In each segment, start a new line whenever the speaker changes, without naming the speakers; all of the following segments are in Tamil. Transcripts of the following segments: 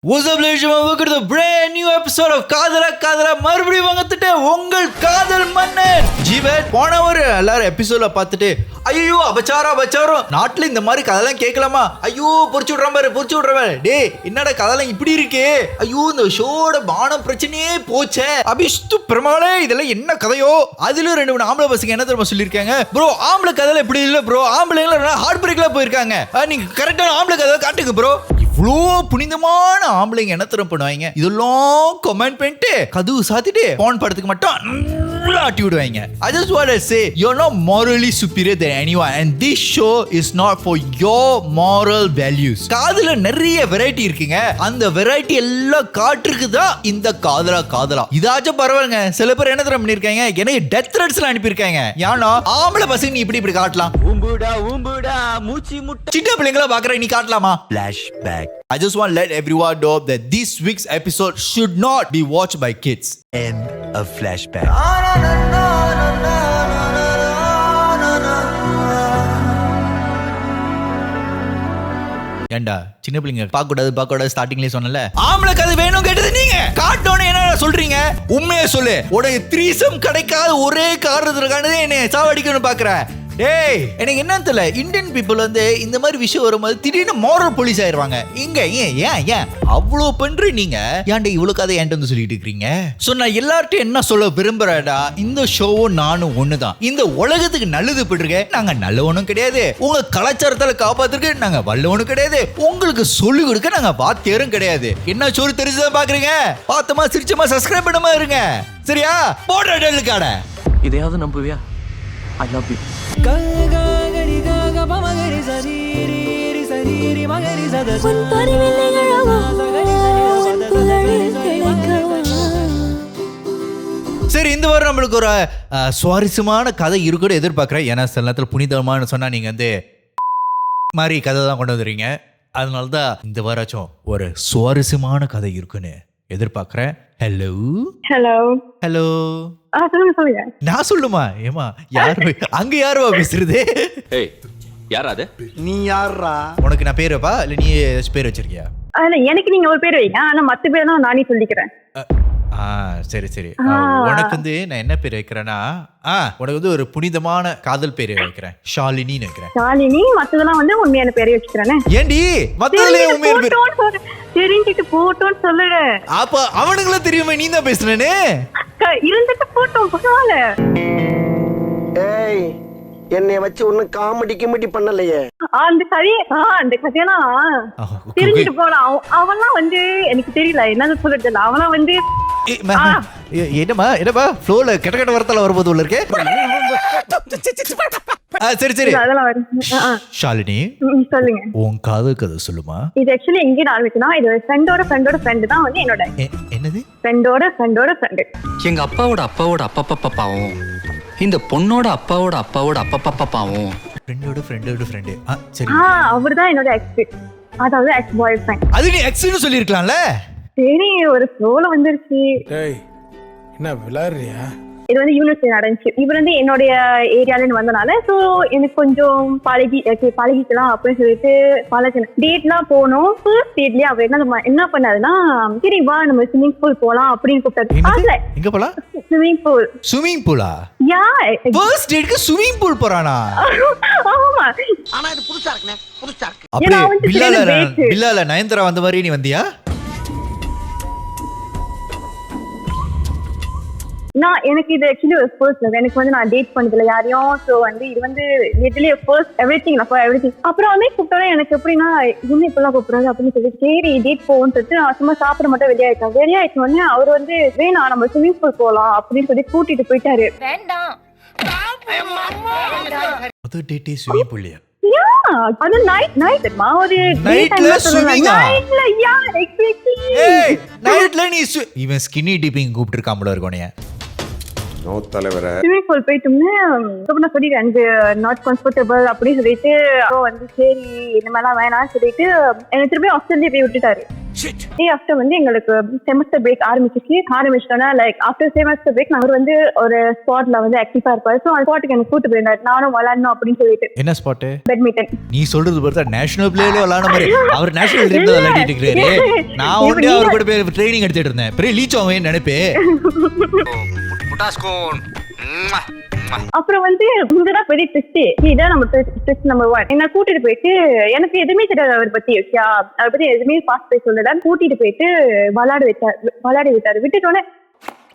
What's up, ladies and welcome to the brand new episode of காதலா மறுபடியும் வந்துட்டு உங்கள் காதல் மன்னன் ஜீவன். போன ஒரு எல்லாரும் எபிசோட பார்த்துட்டு ஐயோ அபச்சாரம் நாட்டுல இந்த மாதிரி கதெல்லாம் கேட்கலாமா, ஐயோ பொறிச்சு விடுறேன் டே என்னடா கதெல்லாம் இப்படி இருக்கு, ஐயோ இந்த ஷோட பானம் பிரச்சனையே போச்சே அபிஷ்டு பிரமாணே இதெல்லாம் என்ன கதையோ. அதுல ரெண்டு மூணு ஆம்பளை பசங்க என்ன தெரியுமா சொல்லியிருக்காங்க, ப்ரோ ஆம்பளை கதையில இப்படி இல்ல ப்ரோ, ஆம்பளை ஹார்ட் பிரேக்ல போயிருக்காங்க, நீங்க கரெக்டான ஆம்பளை கதை காட்டுங்க ப்ரோ. இவ்வளோ புனிதமான ஆம்பளைங்க என்ன தரம் பண்ணுவாங்க, இதெல்லாம் கமெண்ட் பண்ணிட்டு கதவு சாத்திட்டு போன் படத்துக்கு மட்டும் ஆட்டி விடுவாங்க. I just want to say you're not morally superior than anyone and this show is not for your moral values. காதல நிறைய வெரைட்டி இருக்குங்க, அந்த வெரைட்டி எல்லாம் காட்டுறதுக்கு தான் இந்த காதலா. இதாச்சும் பரவாயில்லைங்க. சில பேர் என்ன தரம் பண்ணிருக்காங்க, எனக்கு டெத் த்ரெட்ஸ்லாம் அனுப்பியிருக்காங்க. ஏன்னா ஆம்பளை பசங்க நீ இப்படி காட்டலாம், ஊம்புடா மூச்சி முட்டை சின்ன பிள்ளைங்களா பாக்குற நீ காட்டலாமா? Flashback. I just want to let everyone know that this week's episode should not be watched by kids. End of flashback. ஏண்டா சின்ன பிள்ளைங்க பார்க்க கூடாது ஸ்டார்டிங்லயே சொன்னல, ஆம்பளை கதை வேணும் கேட்டது நீங்க காட்டணும் என்ன சொல்றீங்க? உண்மையை சொல்லு, உடைய த்ரீசம் கிடைக்காத ஒரே காரணத்துக்கானதே என்ன சாவடிக்கணும்னு பாக்குற. டேய் எனக்கு என்ன தெரியல, இந்தியன் பீப்புள் வந்து இந்த மாதிரி விஷயம் வரும்போது திடீர்னு மாரல் போலீஸ் ஆயிருவாங்க. இங்க ஏன் அவ்வளோ பண்ற நீங்க ஏன்டா இவ்வளவு கதை என்கிட்ட வந்து சொல்லிட்டு இருக்கீங்க? சோ நான் எல்லார்ட்டும் என்ன சொல்ல விரும்புறேடா, இந்த ஷோவும் நானும் ஒண்ணுதான். இந்த உலகத்துக்கு நல்லது பண்றீங்க, நாங்க நல்லவனும் கிடையாது. உங்க கலாச்சாரத்தால காப்பாத்துறதுக்கு நாங்க வல்லவனும் கிடையாது. உங்களுக்கு சொல்லிக் கொடுக்க நாங்க வாத்தியாரும் கிடையாது. என்ன சொல்லி தெரிஞ்சுதான் பாக்குறீங்க? பார்த்தமா சிரிச்சமா சப்ஸ்கிரைப் பண்ணாம இருங்க, சரியா? போடுற டெல்லுக்காட
இதையாவது நம்புவியா? I love you.
சரி, இந்த வாரம் நம்மளுக்கு ஒரு சுவாரஸ்யமான கதை இருக்குன்னு எதிர்பார்க்குறேன். ஏன்னா சில நேரத்தில் புனிதமான சொன்னா நீங்க வந்து மாதிரி கதை தான் கொண்டு வந்துடுறீங்க. அதனால தான் இந்த வாராச்சும் ஒரு சுவாரஸ்யமான கதை இருக்குன்னு எதிர்பார்க்குறேன். ஹலோ
சொல்லுங்க.
நான் சொல்லுமா? ஏமா யாரு அங்க யாருவா பேசுறது?
யாராது?
நீ யாரா?
உனக்கு நான் பேருப்பா இல்ல நீ பேர் வச்சிருக்கியா?
எனக்கு நீங்க ஒரு பேர் வைங்க, ஆனா மத்த பேர் தான் நானே சொல்லிக்கிறேன்.
சரி. உனக்கு வந்து நான் என்ன பேர் வைக்கிறேன்னா, உனக்கு வந்து ஒரு புனிதமான காதல் பேரை வைக்கிறேன், ஷாலினின்னு வைக்கிறேன்.
ஷாலினி, மத்ததெல்லாம் வந்து உண்மையான பேரை வச்சுக்கிறேன்.
ஏண்டி மத்ததுல உண்மையான பேர்
தெரிஞ்சிட்டு போட்டோன்னு சொல்லுற.
அப்ப அவனுங்களும் தெரியுமே நீ தான் பேசுறேன்னு.
இருந்துட்டு போட்டோம் பரவாயில்ல.
ஏய் என்னைய வச்சு ஒன்னும் காமெடி பண்ணலையே.
அந்த கதையெல்லாம் தெரிஞ்சிட்டு போலாம். அவன்லாம் வந்து எனக்கு தெரியல என்ன சொல்றது இல்ல. அவன்லாம் வந்து
என்னமா ஃப்ளோல கெட்ட வரத்தால வரும்போது உள்ள இருக்கே. சரி ஷாலினி
சொல்லுங்க,
உன் காதல் கதை சொல்லுமா.
இது ஆக்சுவலி எங்க ஆரம்பிச்சுனா, இது ஃப்ரெண்டோட ஃப்ரெண்டு தான் வந்து என்னோட.
என்னது?
ஃப்ரெண்டோட ஃப்ரெண்டு.
எங்க அப்பாவோட அப்பா பாவம், இந்த பொண்ணோட அப்பாவோட அப்பா பாவம்.
ஃப்ரெண்டோட ஃப்ரெண்டு. சரி,
அவர்தான் என்னோட எக்ஸ், அதாவது எக்ஸ் பாய் ஃப்ரெண்ட்.
அது நீ எக்ஸ்னு சொல்லிருக்கலாம்ல.
சரி, ஒரு ஃப்ளோல வந்துருச்சு.
டேய் என்ன விளையாடுறியா?
இது வந்து யூனிவர்சிட்டி நடந்துச்சு. இவர் வந்து என்னுடைய ஏரியால வந்தனால சோ எனக்கு கொஞ்சம் பழகிக்கலாம் அப்படின்னு சொல்லிட்டு பழகினேன். டேட்லாம் போனோம். ஃபர்ஸ்ட் டேட்லயே அவர் என்ன பண்ணாருன்னா, சரி வா நம்ம ஸ்விமிங் பூல் போலாம் அப்படின்னு கூப்பிட்டாரு.
எங்க போலாம்?
ஸ்விமிங் பூலா?
யா, ஃபர்ஸ்ட் டேட்க்கு ஸ்விமிங் பூல் போறானா?
ஆமா.
ஆனா இது புதுசா இருக்கு.
அப்படியே பில்லால நயன்தாரா வந்த மாதிரி நீ வந்தியா?
எனக்கு இது ஆக்சுவலி ஒரு ஃபர்ஸ்ட் லவ். எனக்கு வந்து நான் டேட் பண்ணதில்லை யாரையும். ஸோ வந்து இது வந்து லிட்டரலி ஃபர்ஸ்ட் எவ்ரிதிங். அப்புறம் வந்து கூப்பிட்டோட எனக்கு எப்படின்னா, இன்னும் இப்பெல்லாம் கூப்பிடுறாரு அப்படின்னு சொல்லிட்டு சரி டேட் போவோம்னு சொல்லிட்டு சும்மா சாப்பிட மட்டும் வெளியாயிட்டேன். உடனே அவர் வந்து வேணாம் நம்ம ஸ்விமிங் பூல் போகலாம் அப்படின்னு சொல்லி கூட்டிட்டு போயிட்டாரு.
வேண்டாம்
அது நைட் ஒரு
நைட்ல நீ இவன் ஸ்கின்னி டிப்பிங் கூப்பிட்டு இருக்காமல இருக்கோனே.
நோ தலைவரே,
ஸ்விமிங் பூல் போயிட்டோம்னு நான் சொல்லிட்டேன் எனக்கு நாட் கம்ஃபர்டபிள் அப்படின்னு சொல்லிட்டு வந்து சரி இந்த மாதிரிலாம் வேணாம்னு சொல்லிட்டு என்னை திருப்பி ஆஸ்திரேலியா போய் விட்டுட்டாரு. டே ஆஃப்டர் வந்து எங்களுக்கு செமஸ்டர் பிரேக் ஆரம்பிச்சிட்டோன்னா லைக் ஆஃப்டர் செமஸ்டர் பிரேக் அவர் வந்து ஒரு ஸ்பாட்ல வந்து ஆக்டிவா இருப்பாரு. ஸோ அந்த ஸ்பாட்டுக்கு எனக்கு கூட்டு போயிருந்தாரு, நானும் விளையாடணும் அப்படின்னு சொல்லிட்டு.
என்ன ஸ்பாட்?
பேட்மிண்டன்.
நீ சொல்றது பார்த்தா நேஷனல் பிளேயர்ல விளையாட மாதிரி அவர் நேஷனல் டீம்ல விளையாடிட்டு இருக்காரு. நான் ஒண்ணே அவர் கூட போய் ட்ரைனிங் எடுத்துட்டு இருந்தேன். பெரிய லீச் ஆகும் நினைப்பே.
அப்புறம் வந்து இங்கதான் பெரிய ட்விஸ்ட். இதான் நம்ம ட்விஸ்ட் நம்பர் 1. என்ன கூட்டிட்டு போயிட்டு எனக்கு எதுவுமே தெரியாது அவர் பத்தி. அவர் பத்தி எதுவுமே பாஸ் பேச சொல்லல. கூட்டிட்டு போயிட்டு விளையாட விட்டாரு. விட்டுட்டோன்னே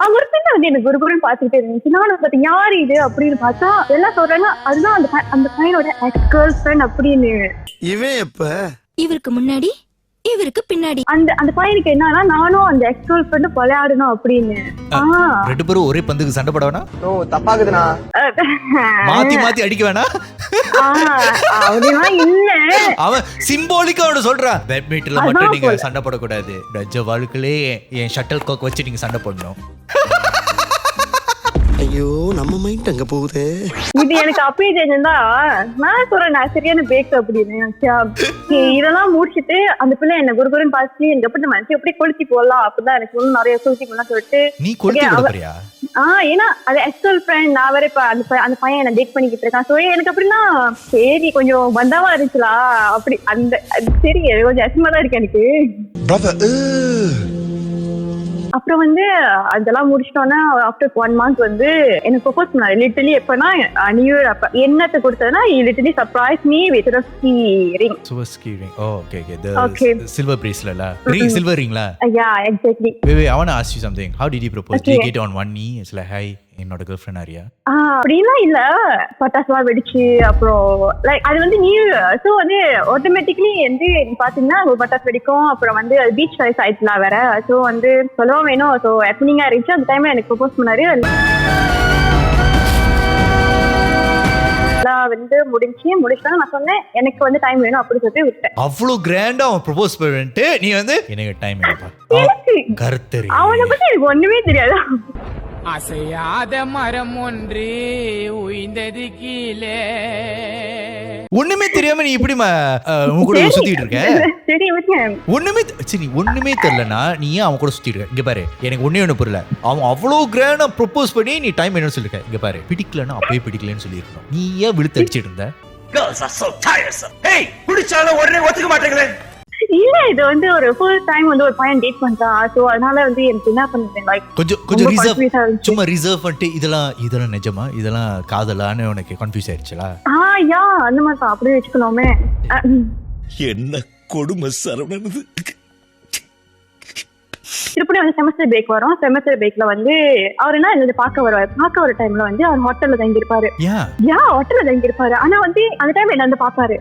அவங்க ஒரு பெண்ணை வந்து எனக்கு குருகுருன்னு பாத்துக்கிட்டே இருந்துச்சு. நானும் பார்த்து யாரு இது அப்படின்னு பார்த்தா எல்லாம் சொல்றாங்க அதுதான் அந்த பையனோட எக்ஸ் கேர்ள் ஃப்ரெண்ட் அப்படின்னு.
இவன் எப்ப
இவருக்கு முன்னாடி இவருக்கு பின்னாடி
அந்த பையனுக்கு என்னன்னா நானும் அந்த எக்ஸ் கேர்ள் ஃப்ரெண்ட் விளையாடணும் அப்படின்னு.
ரெண்டு பேரும் ஒரே பந்துக்கு சண்டை போட வேணாம்.
தப்பாக்குதுண்ணா.
மாத்தி அடிக்க வேணாம்.
அப்படிலாம் இல்ல.
அவன் சிம்பாலிக்கா அவன சொல்றான். பேட்மிண்டன்ல மட்டும் நீங்க சண்டை போடக்கூடாது. நிஜ வாழ்க்கையிலே என் ஷட்டில் காக் வச்சு நீங்க சண்டை போடணும்.
ஐயோ நம்ம மைண்ட் அங்க போகுது.
இது எனக்கு அப்பயே தெரிஞ்சிருந்தா நான் சொல்றேன் நான் சரியான பேக் அப்படின்னு. இதெல்லாம் முடிச்சுட்டு அந்த பிள்ளை என்ன குருகுருன்னு பார்த்து எனக்கு எப்படி மனசு எப்படி கொளுத்தி போடலாம் அப்படிதான் எனக்கு இன்னும் நிறைய கொளுத்தி போடலாம் சொல்லிட்டு.
நீ கொளுத்தி போறியா?
ஏன்னா அது எக்ஸ்டர்னல் ஃப்ரெண்ட். நான் வேற இப்ப அந்த பையன் என்ன டேட் பண்ணிக்கிட்டு இருக்கான். ஸோ எனக்கு அப்படின்னா சரி கொஞ்சம் பந்தாவா இருந்துச்சுலா அப்படி அந்த சரி கொஞ்சம் அசிங்கமா தான் இருக்கு எனக்கு. அப்புறம் வந்து அதெல்லாம் முடிச்சிட்டோன்னா ஆஃப்டர் 1 month வந்து எனக்கு ப்ரொபோஸ் பண்ணாரு. லிட்டரலி எப்பனா நியூ இயர் அப்ப என்னத்தை கொடுத்ததுன்னா literally surprise me with a ring.
Swarovski ring. Oh, okay. The silver bracelet la. Ring, silver ring la.
Yeah, exactly.
Wait, I want to ask you something. How did he propose? Did he get on one knee? It's like, hi, என்னோட கேர்ள் ஃப்ரெண்ட் ஆரியா?
அப்படிலாம் இல்ல. பட்டாசுலாம் வெடிச்சு அப்புறம் லைக் அது வந்து நியூ இயர். ஸோ வந்து ஆட்டோமேட்டிக்லி வந்து பாத்தீங்கன்னா ஒரு பட்டாசு வெடிக்கும். அப்புறம் வந்து பீச் சைட்லாம் வேற. ஸோ வந்து சொல்லவும் வேணும். ஸோ ஹேப்பனிங்கா இருந்துச்சு. அந்த டைம்ல எனக்கு ப்ரொபோஸ் பண்ணாரு. வந்து முடிச்சுட்டா நான் சொன்னேன் எனக்கு வந்து டைம் வேணும் அப்படி சொல்லிட்டு விட்டேன்.
அவ்வளவு கிராண்டா அவன் ப்ரொபோஸ் பண்ணிட்டு நீ வந்து எனக்கு டைம் வேணும்ப்பா. கருத்தறி.
அவனை பத்தி எனக்கு ஒண்ணுமே தெரியாது.
அசையாத மரம் ஒன்று உயிர்ந்தது கீழே.
ஒண்ணுமே தெரியாம நீ இப்படி உன் கூட சுத்திட்டு இருக்க?
சரி
ஒண்ணுமே தெரியலனா நீ ஏன் அவன் கூட சுத்திட்டு இருக்க? இங்க பாரு எனக்கு ஒண்ணு புரியல. அவன் அவ்வளவு கிராண்டா ப்ரொபோஸ் பண்ணி நீ டைம் வேணும்னு சொல்லிருக்க. இங்க பாரு பிடிக்கலன்னா அப்பயே பிடிக்கலன்னு சொல்லிருக்கணும். நீ ஏன் விழுத்து அடிச்சிட்டு இருந்த?
Girls are so tiresome. Hey, குடிச்சாலும் உடனே ஒத்துக்க மாட்டீங்களே.
இல்ல இது வந்து ஒரு ஃபுல் டைம் வந்து ஒரு பையன் டேட் பண்றான். சோ அதனால வந்து எனக்கு என்ன பண்ணேன் லைக்
கொஞ்சம் ரிசர்வ் சும்மா ரிசர்வ் பண்ணிட்டு இதெல்லாம் நிஜமா இதெல்லாம் காதலான்னு உனக்கு கன்ஃபியூஸ் ஆயிடுச்சுல?
யா அந்த மாதிரி தான் அப்படியே வச்சுக்கலாமே.
என்ன கொடுமை சரவணனது.
திருப்பி வந்து செமஸ்டர் பிரேக் வரும். செமஸ்டர் பிரேக்ல வந்து அவர் என்ன என்ன பார்க்க வர டைம்ல வந்து அவர் ஹோட்டல்ல தங்கி இருப்பாரு. ஹோட்டல்ல தங்கி இருப்பாரு. ஆனா வந்து அந்த டைம் என்ன வந்து பாப்பாரு.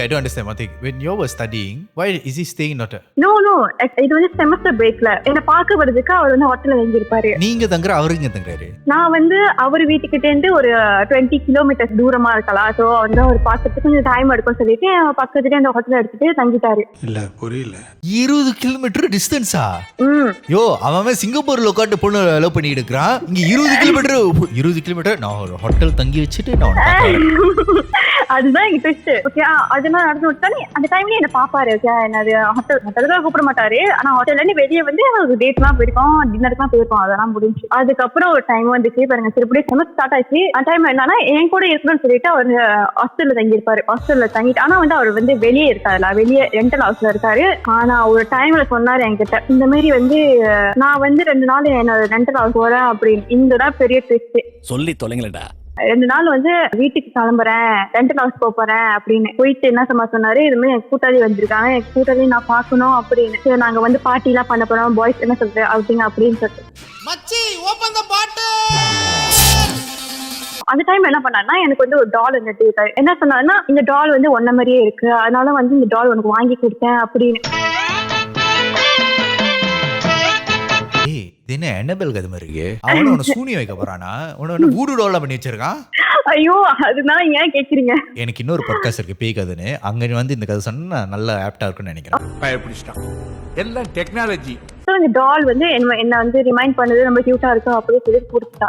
I don't understand one thing. When you were studying, why is he staying not?
No, இது வந்து செமஸ்டர் பிரேக்ல என்ன பார்க்க வரதுக்கு அவர் வந்து ஹோட்டல்ல தங்கி இருப்பாரு.
நீங்க தங்குற அவரு இங்க தங்குறாரு.
நான் வந்து அவர் வீட்டுக்கிட்ட இருந்து ஒரு 20 கிலோமீட்டர் தூரமா இருக்கலாம். சோ வந்து அவர் பார்க்கறதுக்கு கொஞ்சம் டைம் எடுக்கும் சொல்லிட்டு பக்கத்துலயே அந்த ஹோட்டல் எடுத்துட்டு தங்கிட்டாரு.
இல்ல புரியல.
20 கிலோமீட்டர் டிஸ்டன்ஸா? யோ அவன் சிங்கப்பூர்ல உட்காந்து பொண்ணு லவ் பண்ணிட்டு இருக்கான். இங்க 20 கிலோமீட்டர் நான் ஒரு ஹோட்டல் தங்கி வச்சுட்டு நான்
அதுதான் எங்க ட்விஸ்ட். ஓகே அதெல்லாம் நடந்து விட்டானே அந்த டைம்ல என்ன பாப்பாரு. ஓகே என்னது ஹோட்டலுக்கு கூப்பிட மாட்டாரு. ஆனா ஹோட்டல்ல இருந்து வெளியே வந்து டேட்லாம் போயிருக்கோம், டின்னருக்குலாம் போயிருக்கோம். அதெல்லாம் முடிஞ்சு அதுக்கப்புறம் ஒரு டைம் வந்துச்சு பாருங்க. திருப்பி செமஸ்டர் ஸ்டார்ட் ஆச்சு. அந்த டைம் என்னன்னா என் கூட இருக்கணும்னு சொல்லிட்டு அவர் ஹாஸ்டல்ல தங்கி இருப்பாரு. ஹாஸ்டல்ல தங்கிட்டு ஆனா வந்து அவர் வந்து வெளியே இருக்காருல, வெளியே ரெண்டல் ஹவுஸ்ல இருக்காரு. ஆனா ஒரு டைம்ல சொன்னாரு என்கிட்ட இந்த மாதிரி வந்து நான் வந்து 2 நாள் என்னோட ரெண்டல் ஹவுஸ் போறேன் அப்படின்னு. இங்கதான் பெரிய ட்விஸ்ட். சொல்லி தொலைங்களடா. 2 நாள் வந்து வீட்டுக்கு கிளம்புறேன், ரெண்டல் ஹவுஸ் போறேன் அப்படின்னு போயிட்டு என்ன சொன்னாரு. இது மாதிரி எனக்கு கூட்டாளி வந்திருக்காங்க, எனக்கு கூட்டாளி நான் பாக்கணும் அப்படின்னு. சரி நாங்க வந்து பார்ட்டி எல்லாம் பண்ண போறோம், பாய்ஸ் என்ன சொல்றது அப்படிங்க அப்படின்னு சொல்லிட்டு அந்த டைம் என்ன பண்ணாருன்னா எனக்கு வந்து ஒரு டால் வந்து என்ன சொன்னாருன்னா இந்த டால் வந்து ஒன்ன மாதிரியே இருக்கு, அதனால வந்து இந்த டால் உனக்கு வாங்கி கொடுத்தேன் அப்படின்னு.
என்ன என்னபெல் கதை மாதிரி இருக்கு. அவன உன சூனியம் வைக்க போறானா? உன ஊடு டோலா பண்ணி வச்சிருக்கான்.
ஐயோ அதுதான் ஏன் கேக்குறீங்க?
எனக்கு இன்னொரு பாட்காஸ்ட் இருக்கு பேய் கதைன்னு. அங்க வந்து இந்த கதை சொன்னா நல்ல ஆப்டா இருக்கும்னு நினைக்கிறேன்.
பயப்பிடிச்சிட்டான். எல்லாம் டெக்னாலஜி.
இந்த டால் வந்து என்ன வந்து ரிமைண்ட் பண்ணது ரொம்ப கியூட்டா இருக்கும் அப்படின்னு சொல்லி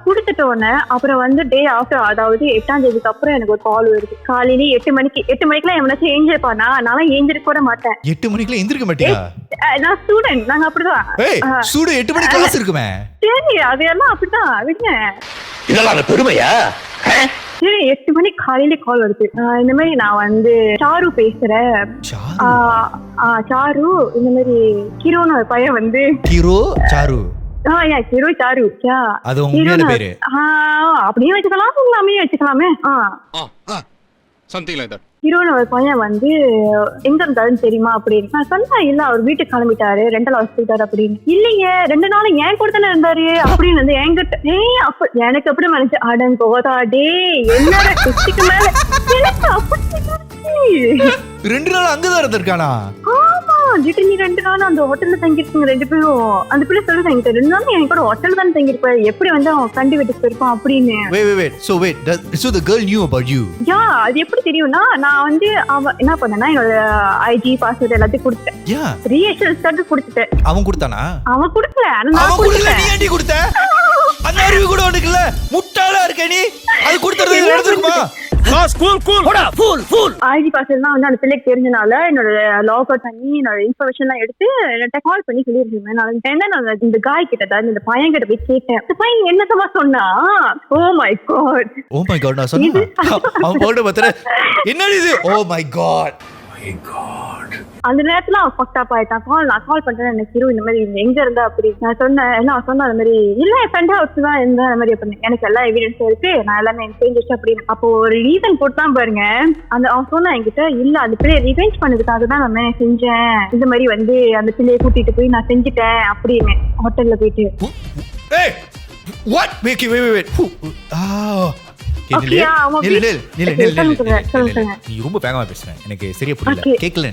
கொடுத்துட்ட உடனே அப்புறம் வந்து டே ஆஃப்டர் அதாவது 8ஆம் தேதிக்கு அப்புறம் எனக்கு ஒரு கால் வருது. காலையில 8 மணிக்கெல்லாம் எவனாச்சும் ஏஞ்சிருப்பானா? நான் ஏஞ்சிருக்க கூட மாட்டேன்.
8 மணிக்கெல்லாம் எந்திரிக்க மாட்டியா?
நான் ஸ்டூடெண்ட், நாங்க அப்படிதான்.
ஏய் ஸ்டூடெண்ட் 8 மணி கிளாஸ் இருக்குமே.
சரி அதெல்லாம் அப்படிதான் விடுங்க.
இதெல்லாம் பெருமையா?
சரி 8 மணி காலையில கால் வருது. இந்த மாதிரி நான் வந்து சாரு பேசுறேன். சாரு இந்த மாதிரி ஹீரோன்னு ஒரு பையன் வந்து
ஹீரோ சாரு.
Hero sir.
அது உங்க உண்மையான பேரு?
அப்படியே வச்சுக்கலாம், உங்களாமே வச்சுக்கலாமே.
something like that.
ஹீரோன்னு ஒரு பையன் வந்து எங்க இருந்தாருன்னு தெரியுமா அப்படின்னு நான் சொன்னா. இல்ல அவர் வீட்டுக்கு கிளம்பிட்டாரு, 2 நாள் போயிட்டாரு அப்படின்னு. இல்லைங்க 2 நாள் ஏன் கூட தானே இருந்தாரு அப்படின்னு வந்து என்கிட்ட. அப்ப எனக்கு அப்படி நினைச்சு அடன் போதா டே என்னோட குச்சிக்கு மேல எனக்கு அப்படி
2 நாள் அங்கதான் இருந்திருக்கானா?
ஆமா திடீர்னு 2 நாள் அந்த ஹோட்டல்ல தங்கிருக்கீங்க 2 பேரும். அந்த பிள்ளை சொல்லுது என்கிட்ட 2 நாள் என் கூட ஹோட்டல் தான் தங்கிருப்பேன், எப்படி வந்து அவன் ஃப்ரெண்டு வீட்டுக்கு போயிருப்பான் அப்படின்னு.
So the girl knew about you?
அது எப்படி தெரியும்னா நான் வந்து அவன் என்ன பண்ணேன்னா என்னோட ஐடி பாஸ்வேர்ட் எல்லாத்தையும் கொடுத்துட்டேன். ரீஎஸ்டர் கொடுத்துட்டேன்.
அவன் கொடுத்தானா?
அவன் கொடுக்கல.
அவன் கொடுக்கல, நீ ஏன்டி கொடுத்த? அந்த அறிவு கூட உனக்கு இல்ல, முட்டாளா இருக்க நீ. அது கொடுத்தது நடந்துருக்குமா?
ஐடி பாஸ்வேர்ட்லாம் வந்து அந்த பிள்ளைக்கு தெரிஞ்சனால என்னோட லாக் அவுட் பண்ணி என்னோட இன்ஃபர்மேஷன் எல்லாம் எடுத்து என்கிட்ட கால் பண்ணி சொல்லியிருக்கேன். நான் இந்த காய் கிட்ட இந்த பையன் கிட்ட போய் கேட்டேன். இந்த பையன் என்னமா சொன்னா, ஓ மை காட்
நான் சொன்னேன். அவன் போட்டு பார்த்தா என்னடி இது? Oh my God.
அந்த நேரத்துல அவன் ஃபக்ட் அப் ஆயிட்டான். நான் கால் பண்றேன், எனக்கு ஹீரோ இந்த மாதிரி எங்க இருந்தா அப்படி நான் சொன்னேன். எல்லாம் சொன்ன அந்த மாதிரி இல்ல என் ஃப்ரெண்ட் ஹவுஸ் தான் இருந்தேன் அந்த மாதிரி அப்படின்னு. எனக்கு எல்லா எவிடன்ஸ் இருக்கு, நான் எல்லாமே எனக்கு தெரிஞ்சிச்சு அப்படின்னு. அப்போ ஒரு ரீசன் போட்டுதான் பாருங்க. அந்த அவன் சொன்னா என்கிட்ட இல்ல அந்த பிள்ளைய ரிவெஞ்ச் பண்ணதுக்காக தான் நான் செஞ்சேன், இந்த மாதிரி வந்து அந்த பிள்ளைய கூட்டிட்டு போய் நான் செஞ்சுட்டேன் அப்படின்னு ஹோட்டல்ல போயிட்டு.
நீ ரொம்ப வேகமா பேசுற, எனக்கு சரியா புரியல, கேக்கல.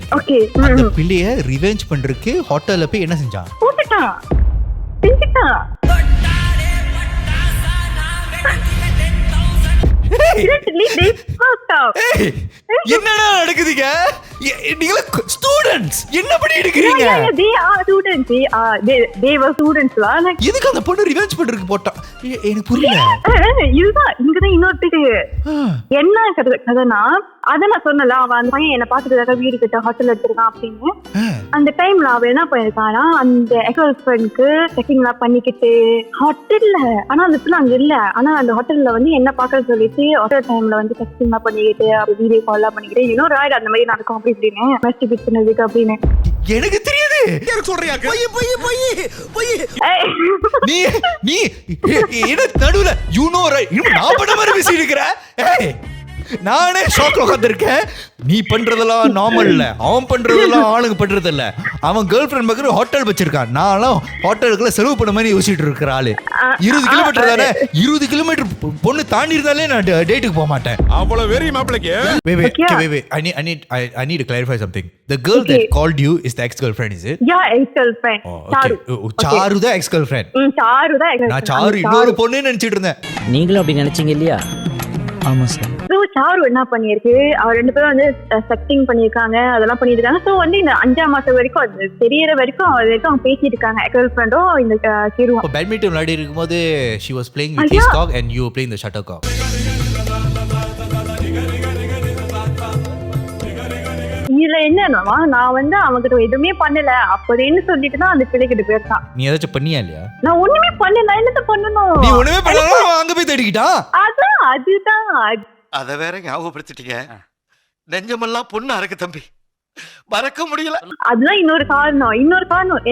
அந்த பிள்ளைய ரிவெஞ்ச் பண்றதுக்கு ஹோட்டல்ல போய் என்ன செஞ்சான்?
போட்டுட்டான், செஞ்சுட்டான்.
என்னடா நடக்குதுங்க? நீங்க ஸ்டூடண்ட்ஸ் என்ன பண்ணிட்டு இருக்கீங்க? எதுக்கு அந்த பொண்ணு ரிவெஞ்ச் பண்றதுக்கு போட்டா? எனக்கு புரியல.
இதுதான் இங்கதான் இன்னொரு பேரு என்ன கதைனா, அத நான் சொன்னல அவன் அந்த பையன் என்ன பாத்துட்டு வீடு கிட்ட ஹோட்டல் எடுத்திருக்கான் அப்படின்னு. அந்த டைம்ல அவன் என்ன பண்ணிருக்கானா அந்த எக்ஸ் ஃப்ரெண்ட்க்கு செக்கிங் எல்லாம் பண்ணிக்கிட்டு ஹோட்டல்ல, ஆனா அந்த பிள்ளை அங்க இல்ல, ஆனா அந்த ஹோட்டல்ல வந்து என்ன பாக்க சொல்லிட்டு ஹோட்டல் டைம்ல வந்து செக்கிங் எல்லாம் பண்ணிக்கிட்டு வீடியோ கால் எல்லாம் பண்ணிக்கிட்டு இன்னொரு ராய்டு அந்த மாதிரி நடக்கும் அப்படி இப்படின்னு மெஸ்டிபிட் பண்ணதுக்கு அப்படின்னு.
எனக்கு தெரியாது. சொல்றியா? நீ நீ என்ன நடுவுல யூ நோ ரைட் நான் பண்ண மாதிரி பேசிட்டு இருக்கிற. நானே ஷாக்ல உட்கார்ந்திருக்கேன். நீ பண்றதெல்லாம் நார்மல் இல்ல, அவன் பண்றதெல்லாம் ஆளுங்க பண்றது இல்ல. அவன் கேர்ள் ஃப்ரெண்ட் பக்கத்துல ஹோட்டல் வச்சிருக்கான், நானும் ஹோட்டலுக்குள்ள செலவு பண்ண மாதிரி யோசிச்சுட்டு இருக்கிற ஆளு. 20 கிலோமீட்டர் தானே, 20 கிலோமீட்டர் பொண்ணு தாண்டி இருந்தாலே நான் டேட்டுக்கு போக மாட்டேன்.
அவ்வளவு very மாப்ளக்கு.
Wait. I need to clarify something. The girl that called you is the ex-girlfriend, is it?
Yeah, ex-girlfriend.
Charu. Charu the ex-girlfriend.
Charu the ex-girlfriend.
நான் சாரு இன்னொரு பொண்ணு நினைச்சிட்டு இருந்தேன்.
நீங்களும் அப்படி நினைச்சீங்க இல்லையா? ஆமா சார்.
ஸோ சாரு என்ன பண்ணிருக்கு, அவர் 2 பேரும் வந்து செக்டிங் பண்ணியிருக்காங்க, அதெல்லாம் பண்ணியிருக்காங்க. ஸோ வந்து இந்த 5ஆம் மாசம் வரைக்கும் அது தெரியற வரைக்கும் அவங்க பேசிட்டு இருக்காங்க கேர்ள் ஃப்ரெண்டும் இந்த ஹீரோ.
பேட்மிண்டன் விளையாடி இருக்கும்போது she was playing with his cock and you were playing the shuttlecock.
இதுல என்னன்னா நான் வந்து அவங்கிட்ட எதுவுமே பண்ணல அப்படின்னு சொல்லிட்டு தான் அந்த பிள்ளைகிட்ட போயிருக்கான்.
நீ ஏதாச்சும் பண்ணியா இல்லையா?
நான் ஒண்ணுமே பண்ணல, என்னத்த பண்ணணும்?
நீ ஒண்ணுமே பண்ணல, அங்க போய் தேடிக்கிட்டா.
அதுதான்
அத வேற ஞாபகப்படுத்திட்டீங்க. நெஞ்சமெல்லாம் பொண்ணு அறக்கு தம்பி, மறக்க முடியல.
அதுதான் இன்னொரு காரணம்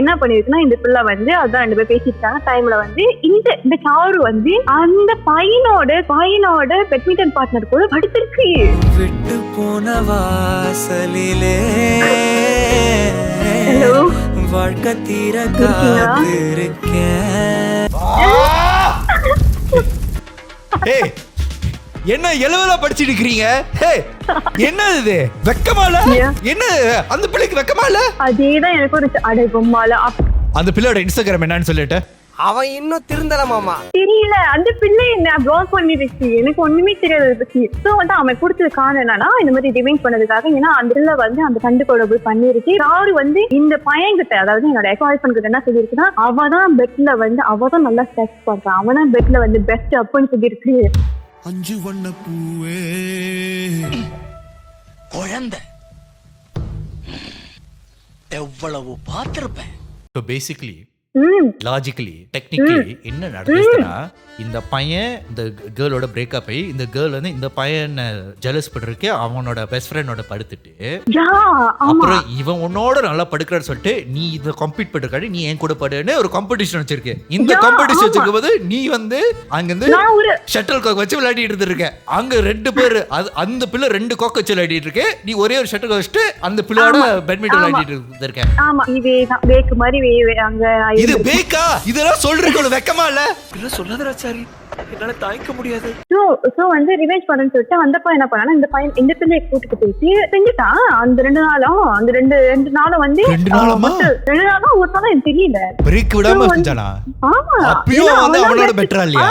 என்ன பண்ணிருக்குன்னா, இந்த பிள்ளை வந்து அதான் 2 பேர் பேசிட்டாங்க டைம்ல வந்து இந்த சாரு வந்து அந்த பையனோட பேட்மிண்டன் பார்ட்னர் கூட படுத்திருக்கு.
விட்டு போன வாசலிலே வாழ்க்கை தீர காத்திருக்கேன்.
என்ன எலவலா படிச்சிட்டு இருக்கீங்க? என்ன இது வெக்கமா இல்ல? என்ன அந்த பிள்ளைக்கு வெக்கமா இல்ல?
அதேதான் எனக்கு ஒரு அடைபொம்மால.
அந்த பிள்ளையோட இன்ஸ்டாகிராம் என்னன்னு சொல்லிட்டு
அவன் இன்னும் திருந்தல மாமா.
தெரியல, அந்த பிள்ளை என்ன ப்ளாக் பண்ணிருச்சு, எனக்கு ஒண்ணுமே தெரியாது அதை பத்தி. சோ வந்து அவன் கொடுத்தது காரணம் என்னன்னா இந்த மாதிரி ரிவைண்ட் பண்ணதுக்காக. ஏன்னா அந்த பிள்ளை வந்து அந்த கண்டு கூட போய் பண்ணிருச்சு. யாரு வந்து இந்த பையன்கிட்ட, அதாவது என்னோட எக்ஸ் பாய் ஃப்ரெண்ட் என்ன சொல்லிருக்குன்னா, அவதான் பெட்ல வந்து அவதான் நல்லா செக்ஸ் பண்றான், அவதான் பெட்ல வந்து பெஸ்ட் அப்படின்னு சொல்லிருக்கு.
5 வண்ண பூவே
குழந்தை
எவ்வளவு பார்த்திருப்பேன்.
ஸோ பேசிக்கலி
ம்
லாஜிக்கலி டெக்னிக்கலி என்ன நடந்துச்சுன்னா, இந்த பையன் இந்த கேர்ளோட பிரேக்கப் ஆகி இந்த கேர்ள் வந்து இந்த பையனை ஜெலஸ் பண்றதுக்கு அவனோட பெஸ்ட் ஃப்ரெண்டோட படுத்துட்டு,
யா ஆமா
அப்புறம் இவன் உன்னோட நல்லா படுக்கிறான்னு சொல்லிட்டு நீ இதை கம்ப்ளீட் பண்ணிருக்காரு, நீ என் கூட படுன்னு ஒரு காம்படிஷன் வச்சிருக்க. இந்த காம்படிஷன் வச்சிருக்கும் போது நீ வந்து அங்கிருந்து
நான் ஒரு
ஷட்டில் காக் வச்சு விளையாடிட்டு இருந்திருக்க. அங்க 2 பேர் அந்த பிள்ளை 2 காக் வச்சு விளையாடிட்டு இருக்கு, நீ ஒரே ஒரு ஷட்டில் காக் வச்சுட்டு அந்த பிள்ளையோட பேட்மிண்டன் விளையாடிட்டு இருந்திருக்க.
ஆமா இதே தான் பேக் மாதிரி அங்க
இது பேக்கா? இதெல்லாம் சொல்றதுக்கு வெக்கமா இல்ல?
இல்ல சொல்லாதராச்சாரி, என்னால தாங்கிக்க முடியாது.
சோ வந்து ரிவெஞ்ச் பண்ணணும்னு சொல்லிட்டு அந்த பையன் என்ன பண்ணானா, இந்த பிள்ளையை கூட்டிட்டு போயிட்டு செஞ்சுட்டான். அந்த 2 நாளும் அந்த ரெண்டு நாளும் வந்து
2 நாளுமா?
2 நாளும் ஒரு நாளும் எனக்கு தெரியல.
பிரேக் விடாம செஞ்சானா?
ஆமா
அப்பயும்
ஏன்னா
வந்து
அவன்
அவனோட
தான்
பெட்டரா இல்லையா?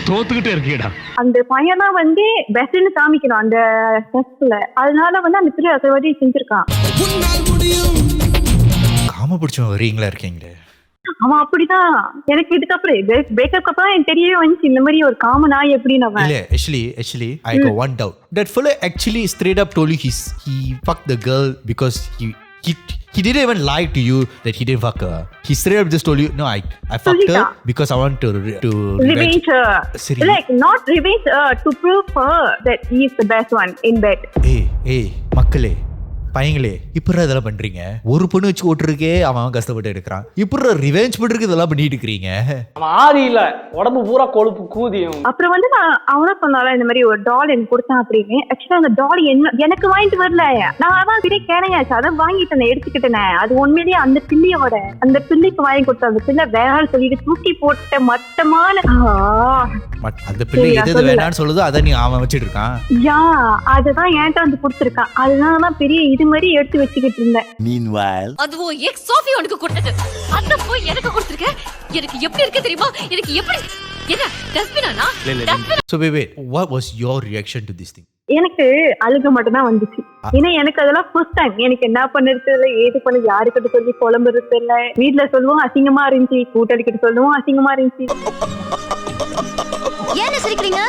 தோத்துக்கிட்டே இருக்கீடா.
அந்த பையன் தான் வந்து பெஸ்ட்னு காமிக்கணும் அந்த டெஸ்ட்ல. அதனால வந்து அந்த பிள்ளை அதை வந்து செஞ்சிருக்கான்.
காம பிடிச்சவன் வரீங்களா இருக்கீங்களே?
அவன் அப்படிதான். எனக்கு இதுக்கப்புறம் பிரேக்கப் அப்புறம் எனக்கு தெரியவே வந்துச்சு இந்த மாதிரி ஒரு காமனா எப்படின்னு. அவன்
இல்ல actually I got one doubt. That fella actually straight up told you he fucked the girl because he didn't even lie to you that he didn't fuck her. He straight up just told you, no, I fucked her because I want to
revenge her.
Seri.
Like not revenge her, to prove her that he is the best one in bed.
ஏய் மக்களே பையங்களே, இப்ப இதெல்லாம் பண்றீங்க? ஒரு பொண்ணு வச்சு ஓட்டுருக்கே அவன் கஷ்டப்பட்டு எடுக்கிறான், இப்ப ரிவெஞ்ச் பண்றதுக்கு இதெல்லாம் பண்ணிட்டு இருக்கிறீங்க.
அவன் ஆதி இல்ல, உடம்பு பூரா கொழுப்பு கூதியும்.
அப்புறம் வந்து நான் அவனா சொன்னால இந்த மாதிரி ஒரு டால் எனக்கு கொடுத்தான் அப்படின்னு. ஆக்சுவலா அந்த டால் எனக்கு வாங்கிட்டு வரல, நான் அதான் பெரிய கேனையாச்சு, அதை வாங்கிட்டேன் எடுத்துக்கிட்டேன். அது உண்மையிலேயே அந்த பிள்ளைக்கு வாங்கி கொடுத்த அந்த பிள்ளை வேற சொல்லிட்டு தூக்கி போட்ட மட்டமான
அந்த பிள்ளை எது வேணான்னு சொல்லுதோ அதை நீ அவன் வச்சிட்டு இருக்கான்.
யா அதுதான் என்கிட்ட வந்து கொடுத்துருக்கான். அதுதான் பெரிய இது மாதிரி எடுத்து வச்சுக்கிட்டு இருந்தேன்.
Meanwhile,
அதுவும் எக்ஸ் சோஃபி உனக்கு கொடுத்தது, அத போய் எனக்கு கொடுத்திருக்க. எனக்கு எப்படி இருக்கு தெரியுமா? எனக்கு எப்படி என்ன டஸ்ட்பினா?
So wait, what was your reaction to this thing?
எனக்கு அழுக மட்டும் தான் வந்துச்சு. ஏன்னா எனக்கு அதெல்லாம் ஃபர்ஸ்ட் டைம். எனக்கு என்ன பண்ணுறது தெரியல, ஏது பண்ண யாருக்கிட்ட சொல்லி புலம்புறது தெரியல. வீட்டுல சொல்லுவோம் அசிங்கமா இருந்துச்சு, கூட்டாளி கிட்ட சொல்லுவோம் அசிங்கமா இருந்துச்சு.
ஏன் சிரிக்கிறீங்க?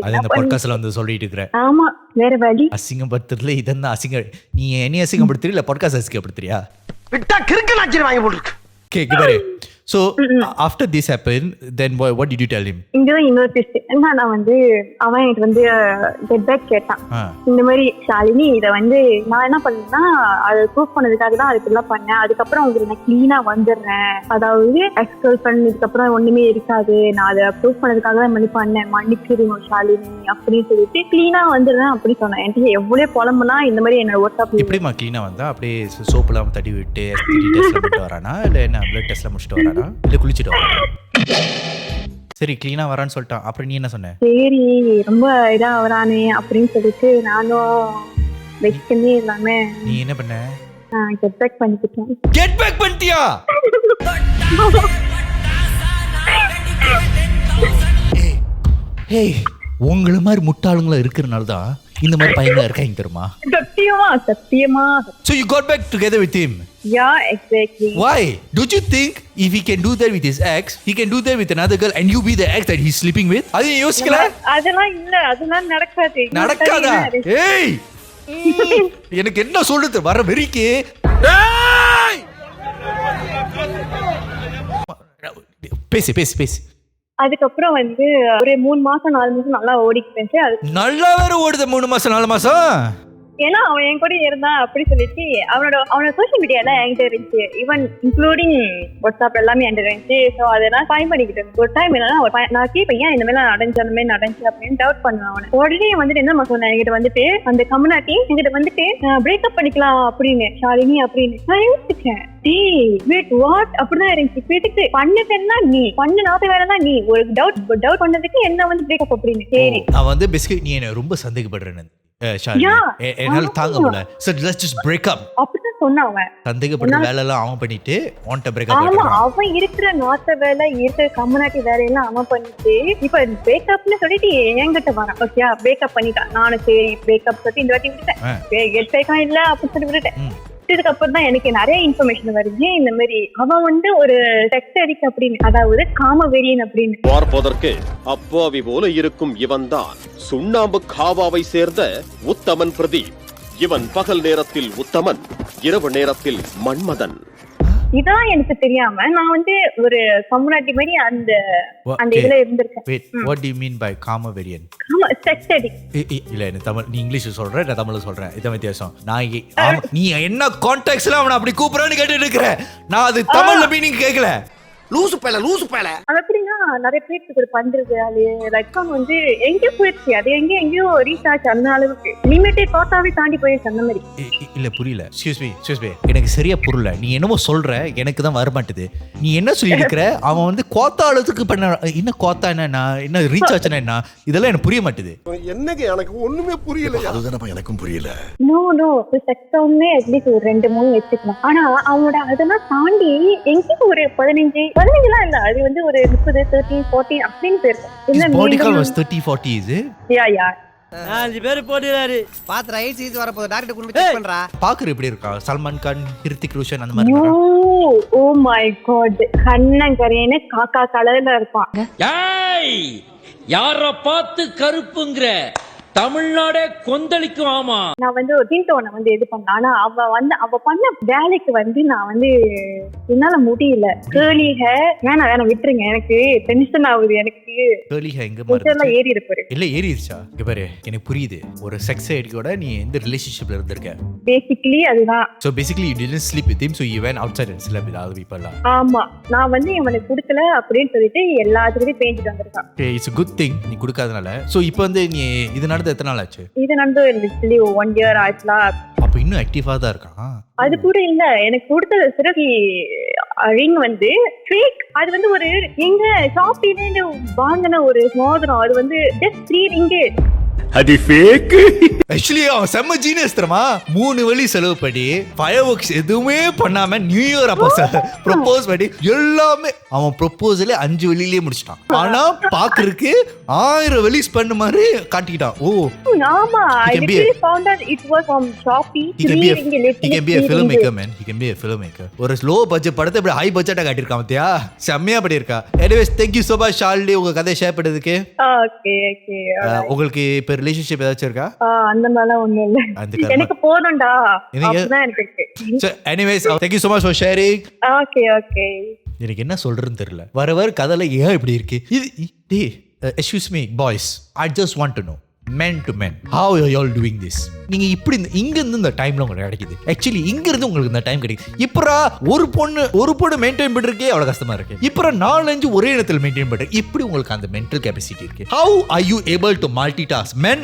அது இந்த பாட்காஸ்ட்ல வந்து சொல்லிட்டு இருக்கிறேன்.
ஆமா வேற வழி.
அசிங்கப்படுத்துறதுல இதென்ன அசிங்கம்? நீ என்ன அசிங்கப்படுத்துறியா இல்ல பாட்காஸ்ட் அசிங்கப்படுத்துறியா?
விட்டா கிறுக்கு நாச்சிரி வாங்கி போட்டுருக்கு.
கேக்குதாரு. So after this happened, then what did you tell him?
இங்கதான் இன்னொரு ட்விஸ்ட். நான் வந்து அவன் எனக்கு வந்து கெட் பேக் கேட்டான். இந்த மாதிரி ஷாலினி இதை வந்து நான் என்ன பண்ணேன்னா அதை ப்ரூவ் பண்ணதுக்காக தான் அதுக்கெல்லாம் பண்ணேன். அதுக்கப்புறம் உங்களுக்கு நான் கிளீனா வந்துடுறேன், அதாவது எக்ஸ் கேர்ள் ஃப்ரெண்ட் இதுக்கப்புறம் ஒண்ணுமே இருக்காது, நான் அதை ப்ரூவ் பண்ணதுக்காக தான் மணி பண்ணேன், மன்னிச்சிருங்க ஷாலினி அப்படின்னு சொல்லிட்டு கிளீனா வந்துடுறேன் அப்படி சொன்னேன். எனக்கு எவ்வளவு புலம்புனா இந்த மாதிரி என்னோட ஒர்க்
எப்படிமா கிளீனா வந்தா? அப்படியே சோப்புலாம் தடி விட்டு டெஸ்ட்ல முடிட்டு வரானா இல்ல என்ன பிளட் டெஸ்ட்ல முடிச்சுட்டு வரானா இல்ல குளிச்சுட்டு வரானா? சரி கிளீனா வரான்னு சொல்லிட்டான், அப்புறம் நீ என்ன சொன்ன?
சரி ரொம்ப இதா வரானே அப்படின்னு சொல்லிட்டு நானும் வெச்சுமே எல்லாமே
நீ என்ன பண்ண?
கெட் பேக் பண்ணிக்கிட்டேன்.
கெட் பேக் பண்ணிட்டியா? ஏய் உங்கள மாதிரி முட்டாளுங்களா இருக்கிறனால தான் இந்த மாதிரி பையங்களா இருக்காங்க தெரியுமா?
சத்தியமா.
So you got back together with him?
Yeah, exactly.
Why? Don't you think if he can do that with his ex, he can do that with another girl and you be the ex that he's sleeping with? அது யோசிக்கல?
அதெல்லாம் இல்ல, அதெல்லாம் நடக்காது.
நடக்காதா? ஏய் எனக்கு என்ன சொல்றது வர வெறிக்கு? பேசி.
அதுக்கப்புறம் வந்து ஒரு 3 மாசம் 4 மாசம் நல்லா ஓடிக்கிட்டு. அது
நல்லா வேற ஓடுது 3 மாசம் 4 மாசம்.
ஏன்னா அவன் என் கூட இருந்தான் அப்படி சொல்லிட்டு அவனோட சோசியல் மீடியால என்கிட்ட இருந்துச்சு, ஈவன் இன்க்ளூடிங் வாட்ஸ்அப் எல்லாமே என்கிட்ட இருந்துச்சு. ஸோ அதை நான் ஃபைன் பண்ணிக்கிட்டேன். ஒரு டைம் என்னன்னா நான் கேட்பேன் ஏன் இந்த மாதிரி நடந்துச்சு அப்படின்னு டவுட் பண்ணுவேன் அவனை. உடனே வந்துட்டு என்ன சொன்னேன் என்கிட்ட வந்துட்டு அந்த கம்யூனிட்டி என்கிட்ட வந்துட்டு பிரேக்கப் பண்ணிக்கலாம் அப்படின்னு ஷாலினி அப்படின்னு. நான் யோசிச்சேன் அப்படிதான் இருந்துச்சு. வீட்டுக்கு பண்ணதுன்னா நீ பண்ணாத வேலைதான் நீ ஒரு டவுட் பண்ணதுக்கு என்ன வந்து பிரேக்கப் அப்படின்னு. சரி
அவன் வந்து பேசிக்கலி நீ என்ன ரொம்ப சந்தேகப்படுறேன்னு என்னால தாங்க முடியல. So let's just break up.
அப்படிதான் சொன்னான் அவன்.
சந்தேகப்படுற வேலை எல்லாம் அவன் பண்ணிட்டு உன்கிட்ட பிரேக்கப்
ஆமா
பண்றான்.
அவன் இருக்கிற நாத்த வேலை இருக்கிற கம்யூனிட்டி வேலையெல்லாம் அவன் பண்ணிட்டு இப்ப பிரேக்கப்னு சொல்லிட்டு என்கிட்ட வரான். ஓகே பிரேக்கப் பண்ணிட்டான். நானும் சரி பிரேக்கப் சொல்லி இந்த வாட்டி விட்டுட்டேன். கெட் பேக்கா இல்ல அப்படின்னு சொல்லி விட்டுட்டேன். இதுக்கப்புறம் தான் எனக்கு நிறைய இன்ஃபர்மேஷன் வருது. இந்த மாதிரி அவன் வந்து ஒரு டெக்ஸ்டரிக் அப்படின்னு, அதாவது காமவெறியன் அப்படின்னு.
பார்ப்பதற்கு அப்பாவி போல இருக்கும் இவன்தான் சுண்ணாம்பு காவாவை சேர்ந்த உத்தமன் பிரதீப். இவன் பகல் நேரத்தில் உத்தமன், இரவு நேரத்தில் மன்மதன்.
இதான் எனக்கு தெரியாம நான் வந்து ஒரு கம்யூனிட்டி மாதிரி அந்த இதுல இருந்திருக்கேன்.
Wait, what do you mean by காமவெறியன்?
Sex addict.
இல்ல எனக்கு தமிழ், நீ இங்கிலீஷ் சொல்ற, நான் தமிழ்ல சொல்றேன். இதான் வித்தியாசம். நீ என்ன கான்டெக்ஸ்ட்ல அவனை அப்படி கூப்பிடுறான்னு கேட்டுட்டு இருக்கிற. நான் அது தமிழ்ல மீனிங் கேட்கல.
லூசு பேல
அது எப்படின்னா நிறைய பேருக்கு ஒரு பண்றது அது ரெக்கார்ட் வந்து எங்கேயோ போயிடுச்சு. அது எங்கேயோ ரீச் ஆச்சு. அந்த அளவுக்கு லிமிட்டே தோத்தாவே தாண்டி போயிடுச்சு அந்த மாதிரி.
இல்ல புரியல. எக்ஸ்கியூஸ் மீ எனக்கு சரியா புரியல. நீ என்னமோ சொல்ற, எனக்கு தான் வர மாட்டுது. நீ என்ன சொல்லி இருக்கிற? அவன் வந்து கோத்தா அளவுக்கு பண்ண என்ன கோத்தா என்ன ரீச் ஆச்சுன்னா என்ன? இதெல்லாம் எனக்கு புரிய மாட்டுது.
என்னங்க எனக்கு ஒண்ணுமே புரியல. அதுதானப்பா எனக்கும் புரியல.
நோ செக்ஸ் ஒண்ணே அட்லீஸ்ட் ஒரு 2-3 வச்சுக்கலாம். ஆனா அவனோட அதெல்லாம் தாண்டி எங்கேயும் ஒரு 15 இல்ல, அது வந்து ஒரு 30, 30, 40 அப்படின்னு போயிருக்கும்.
Body count was 30-40 is it?
Yeah.
5 பேர் போடுறாரு. பாத்ரா ஐஸ் சீஸ் வர போகுது. டாக்டர் கொண்டு போய் செக் பண்றா.
பாக்குற எப்படி இருக்கா? சல்மான் கான், ஹிருத்திக் ரோஷன் அந்த மாதிரி இருக்கா?
ஓ மை காட், கண்ணங்கரேனே காக்கா கலர்ல இருப்பான்.
ஏய் யார பார்த்து கருப்புங்கற? தமிழ்நாடே கொந்தளிக்கும். ஆமா,
நான் வந்து ஒரு டிண்டோனை வந்து இது பண்ண. ஆனா அவ பண்ண வேலைக்கு வந்து நான் வந்து என்னால முடியல. கேர்லி ஹேர் வேணாம் விட்டுருங்க, எனக்கு டென்ஷன் ஆகுது. எனக்கு
கேர்லி ஹேர் எங்க
மாதிரி ஏறி இருப்பாரு.
இல்ல ஏறிடுச்சா? இங்க பாரு, எனக்கு புரியுது. ஒரு செக்ஸ் ஐடியோட நீ எந்த ரிலேஷன்ஷிப்ல இருந்திருக்க?
பேசிக்கலி அதுதான்.
So basically you didn't sleep with him, so you went outside and slept with other people.
ஆமா, நான் வந்து இவனுக்கு கொடுக்கல அப்படின்னு சொல்லிட்டு எல்லாத்துக்கிட்டையும் பேஞ்சிட்டு வந்திருக்கான்.
Okay, it's a good thing நீ கொடுக்காதனால. So இப்போ வந்து நீ இது நடந்து எத்தனை நாள் ஆச்சு?
இது நடந்து லிட்டரலி 1 year ஆச்சுல.
அப்ப இன்னும் ஆக்டிவா தான் இருக்கான்.
அது கூட இல்ல, எனக்கு கொடுத்தது சிறகி ரிங் வந்து ஃபேக். அது வந்து ஒரு எங்க ஷாப்பில வாங்கின ஒரு மோதிரம். அது வந்து just 3 ringgit.
அது ஃபேக்.
ஆக்சுவலி அவன் செம்ம ஜீனியஸ் தெரியுமா? 3 வழி செலவு பண்ணி ஃபயர் ஒர்க்ஸ் எதுவுமே பண்ணாம நியூ இயர் அப்போ ப்ரொபோஸ் பண்ணி எல்லாமே அவன் ப்ரொபோசலே 5 வழியிலேயே முடிச்சிட்டான். ஆனா பாக்குறதுக்கு 1000 வழி ஸ்பெண்ட் மாதிரி காட்டிட்டான். ஓ
ஆமா, I literally found out it was from Shopee.
He can be a filmmaker, man. He can be a filmmaker. ஒரு ஸ்லோ பட்ஜெட் படத்தை இப்படி ஹை பட்ஜெட்டா காட்டியிருக்கான் பாத்தியா? செம்மையா பண்ணியிருக்கா. Anyways, thank you so much Shalini, உங்க கதையை ஷேர் பண்ணதுக்கு.
ஓகே.
உங்களுக்கு இப்ப ரிலேஷன்ஷிப் ஏதாச்சும் இருக்கா?
அந்த மாதிரிலாம் ஒண்ணும் இல்ல. எனக்கு போதும்டா அப்படிதான் எனக்கு இருக்கு.
So anyways, thank you so much for sharing.
Okay.
எனக்கு என்ன சொல்றதுன்னு தெரியல. வர கதையில ஏன் இப்படி இருக்கு? இது excuse me boys, I just want to know, men to men, how are you all doing this? நீங்க இப்படி இங்க இருந்து இந்த டைம்ல உங்களுக்கு கிடைக்குது. ஆக்சுவலி இங்க இருந்து உங்களுக்கு இந்த டைம் கிடைக்குது. இப்பரா ஒரு பொண்ணு மெயின்டைன் பண்றதுக்கே அவ்வளவு கஷ்டமா இருக்கு. இப்பரா 4-5 ஒரே இடத்துல மெயின்டைன் பண்ற இப்படி உங்களுக்கு அந்த மென்டல் கெபாசிட்டி இருக்கு. How are you able to multitask? Men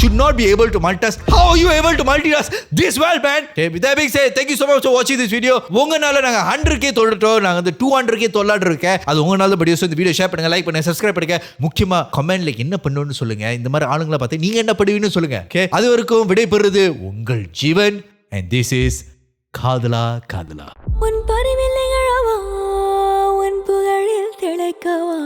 should not be able to multitask. How are you able to multitask this well, man? Okay, with that being said, thank you so much for watching this video. உங்கனால நாங்க 100k தொட்டுட்டோம். நாங்க வந்து 200k தொல்லாடு இருக்கேன். அது உங்கனால படியோ. இந்த வீடியோ ஷேர் பண்ணுங்க, லைக் பண்ணுங்க, சப்ஸ்கிரைப் பண்ணுங்க. முக்கியமா கமெண்ட்ல என்ன பண்ணணும்னு சொல்லுங்க. இந்த மாதிரி ஆளுங்களை பார்த்து நீங்க என்ன பண்ணுவீங்கன்னு சொல்லுங்க. ஓகே, அது வரைக்கும் விடைபெறுவது உங்கள் ஜீவன். and this is காதலா காதலா.
உன் பரிவில் நிகழவா, உன் புகழில் திளைக்கவா.